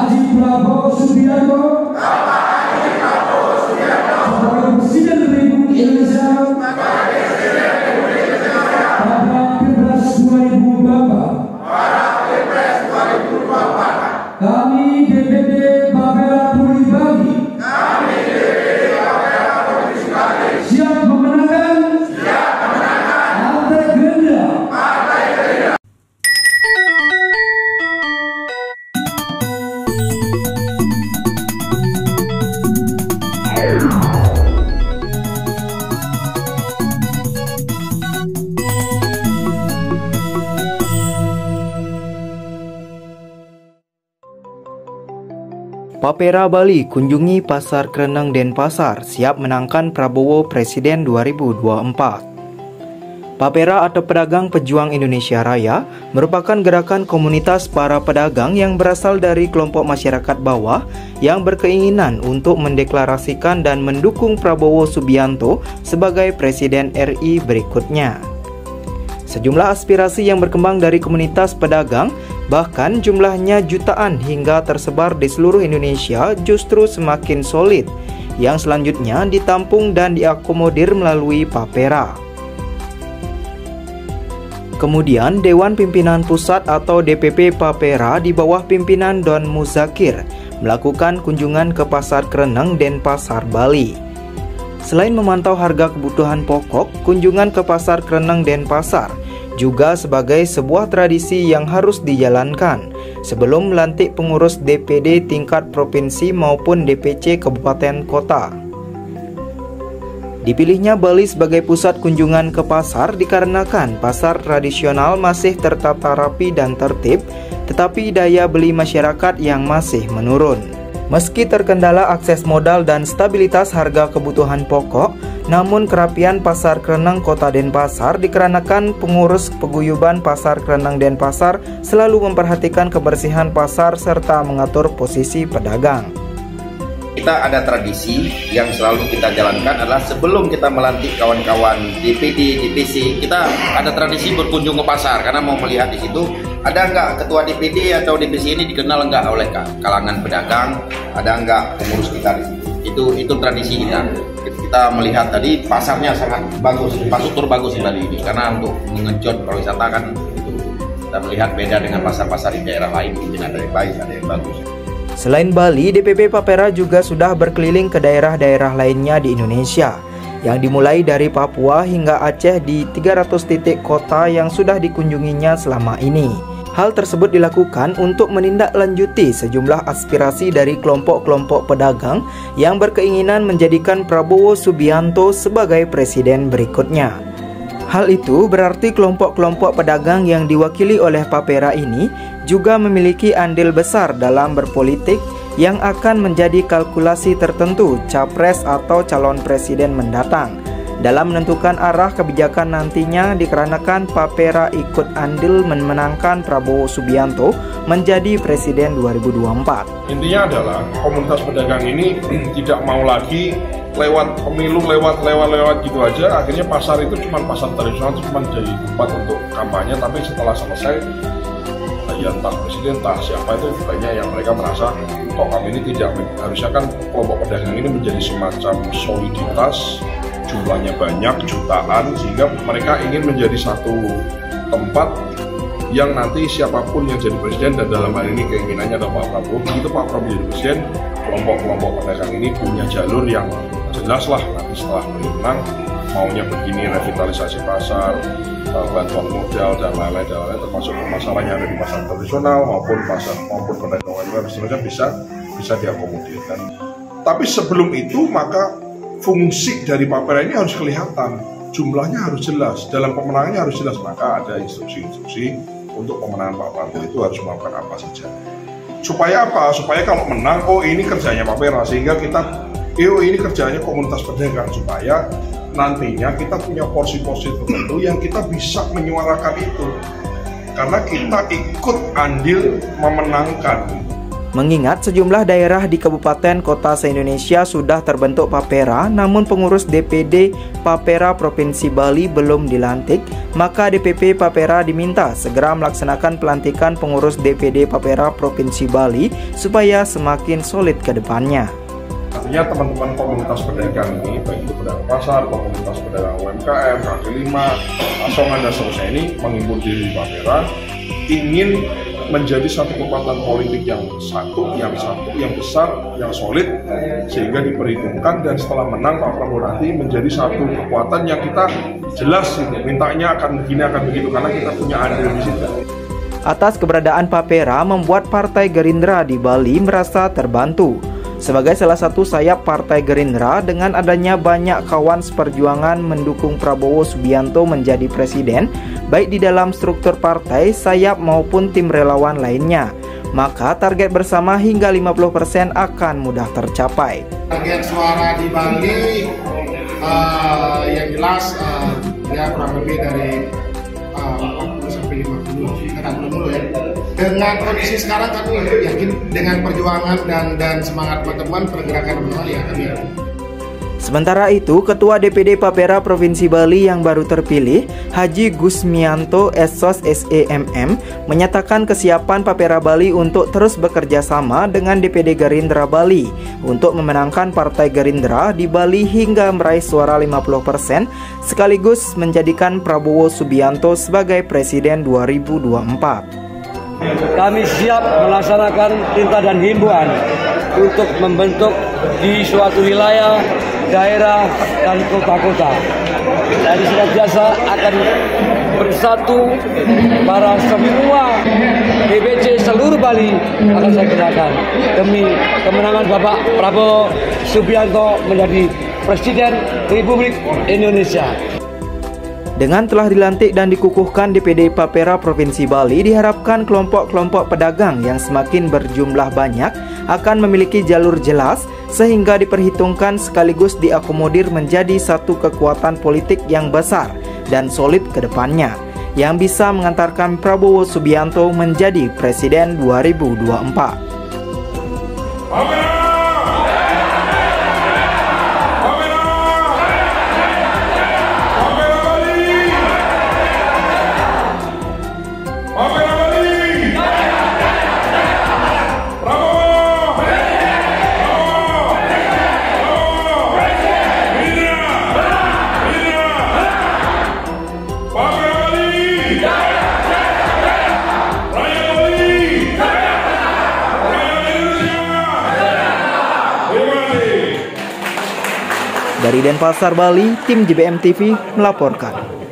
Haji Prabowo Subianto sebagai Presiden Republik Indonesia pada Pilpres 2024. Kami DPD Papera Tuli Bagi siap memenangkan Partai Gerindra. Papera Bali kunjungi Pasar Kreneng Denpasar siap menangkan Prabowo Presiden 2024. Papera atau Pedagang Pejuang Indonesia Raya merupakan gerakan komunitas para pedagang yang berasal dari kelompok masyarakat bawah yang berkeinginan untuk mendeklarasikan dan mendukung Prabowo Subianto sebagai Presiden RI berikutnya. Sejumlah aspirasi yang berkembang dari komunitas pedagang, bahkan jumlahnya jutaan hingga tersebar di seluruh Indonesia, justru semakin solid, yang selanjutnya ditampung dan diakomodir melalui Papera. Kemudian Dewan Pimpinan Pusat atau DPP Papera di bawah pimpinan Don Muzakir melakukan kunjungan ke Pasar Kreneng Denpasar, Bali. Selain memantau harga kebutuhan pokok, kunjungan ke Pasar Kreneng Denpasar juga sebagai sebuah tradisi yang harus dijalankan sebelum melantik pengurus DPD tingkat provinsi maupun DPC kabupaten kota. Dipilihnya Bali sebagai pusat kunjungan ke pasar dikarenakan pasar tradisional masih tertata rapi dan tertib, tetapi daya beli masyarakat yang masih menurun. Meski terkendala akses modal dan stabilitas harga kebutuhan pokok, namun kerapian Pasar Kreneng Kota Denpasar dikarenakan pengurus paguyuban Pasar Kreneng Denpasar selalu memperhatikan kebersihan pasar serta mengatur posisi pedagang. Kita ada tradisi yang selalu kita jalankan adalah sebelum kita melantik kawan-kawan DPD, DPC, kita ada tradisi berkunjung ke pasar karena mau melihat di situ ada nggak ketua DPD atau DPC ini dikenal nggak oleh kalangan pedagang, ada nggak pengurus kita di situ. Itu tradisi kita. Kita melihat tadi pasarnya sangat bagus, infrastruktur bagus tadi ini karena untuk mengejut pariwisata kan itu kita melihat beda dengan pasar-pasar di daerah lain, mungkin ada yang baik, ada yang bagus. Selain Bali, DPP Papera juga sudah berkeliling ke daerah-daerah lainnya di Indonesia, yang dimulai dari Papua hingga Aceh di 300 titik kota yang sudah dikunjunginya selama ini. Hal tersebut dilakukan untuk menindaklanjuti sejumlah aspirasi dari kelompok-kelompok pedagang yang berkeinginan menjadikan Prabowo Subianto sebagai presiden berikutnya. Hal itu berarti kelompok-kelompok pedagang yang diwakili oleh Papera ini juga memiliki andil besar dalam berpolitik yang akan menjadi kalkulasi tertentu capres atau calon presiden mendatang dalam menentukan arah kebijakan nantinya dikarenakan Papera ikut andil memenangkan Prabowo Subianto menjadi presiden 2024. Intinya adalah komunitas pedagang ini tidak mau lagi lewat pemilu, lewat gitu aja. Akhirnya pasar itu cuma pasar tradisional, itu cuma jadi tempat untuk kampanye. Tapi setelah selesai, ya entah presiden, entah siapa itu banyak yang mereka merasa kok kami ini tidak, harusnya kan kelompok pedagang ini menjadi semacam soliditas, jumlahnya banyak, jutaan, sehingga mereka ingin menjadi satu tempat yang nanti siapapun yang jadi presiden, dan dalam hal ini keinginannya adalah Pak Prabowo. Begitu Pak Prabowo jadi presiden, kelompok-kelompok pedagang ini punya jalur yang jelas lah nanti setelah menang maunya begini, revitalisasi pasar, bantuan modal dan lain-lain, termasuk masalah yang ada di pasar tradisional maupun pedagang lainnya bisa diakomodasikan. Tapi sebelum itu maka fungsi dari Papera ini harus kelihatan, jumlahnya harus jelas, dalam pemenangannya harus jelas, maka ada instruksi-instruksi untuk pemenangan Pak Prabowo itu harus melakukan apa saja. Supaya apa? Supaya kalau menang, oh ini kerjanya Papera, sehingga kita, oh ini kerjanya komunitas pedagang, supaya nantinya kita punya porsi-porsi tertentu yang kita bisa menyuarakan itu. Karena kita ikut andil memenangkan. Mengingat sejumlah daerah di kabupaten kota se-Indonesia sudah terbentuk Papera, namun pengurus DPD Papera Provinsi Bali belum dilantik, maka DPP Papera diminta segera melaksanakan pelantikan pengurus DPD Papera Provinsi Bali supaya semakin solid ke depannya. Artinya teman-teman komunitas pedagang ini, baik itu pedagang pasar, komunitas pedagang UMKM, kaki lima, asongan dan seterusnya ini mengimpun diri di Papera, ingin menjadi satu kekuatan politik yang besar, yang solid, sehingga diperhitungkan dan setelah menang Pak Prabowo nanti menjadi satu kekuatan yang kita jelas mintanya akan begini akan begitu karena kita punya andil di situ. Atas keberadaan Papera membuat Partai Gerindra di Bali merasa terbantu. Sebagai salah satu sayap Partai Gerindra, dengan adanya banyak kawan seperjuangan mendukung Prabowo Subianto menjadi presiden, baik di dalam struktur partai, sayap maupun tim relawan lainnya, maka target bersama hingga 50% akan mudah tercapai. Target suara di Bali yang jelas ya kurang lebih dari 40 sampai 50, kita belum dulu ya. Dengan kondisi sekarang kami yakin dengan perjuangan dan semangat teman-teman pergerakan bersama ya kami. Sementara itu, Ketua DPD Papera Provinsi Bali yang baru terpilih, Haji Gusmianto Esos SEMM, menyatakan kesiapan Papera Bali untuk terus bekerja sama dengan DPD Gerindra Bali untuk memenangkan Partai Gerindra di Bali hingga meraih suara 50%, sekaligus menjadikan Prabowo Subianto sebagai Presiden 2024. Kami siap melaksanakan perintah dan himbauan untuk membentuk di suatu wilayah, daerah, dan kota-kota. Dari senantiasa akan bersatu para semua DPC seluruh Bali akan saya gerakkan demi kemenangan Bapak Prabowo Subianto menjadi Presiden Republik Indonesia. Dengan telah dilantik dan dikukuhkan DPD Papera Provinsi Bali, diharapkan kelompok-kelompok pedagang yang semakin berjumlah banyak akan memiliki jalur jelas sehingga diperhitungkan sekaligus diakomodir menjadi satu kekuatan politik yang besar dan solid ke depannya, yang bisa mengantarkan Prabowo Subianto menjadi Presiden 2024. Dari Denpasar, Bali, tim JBM TV melaporkan.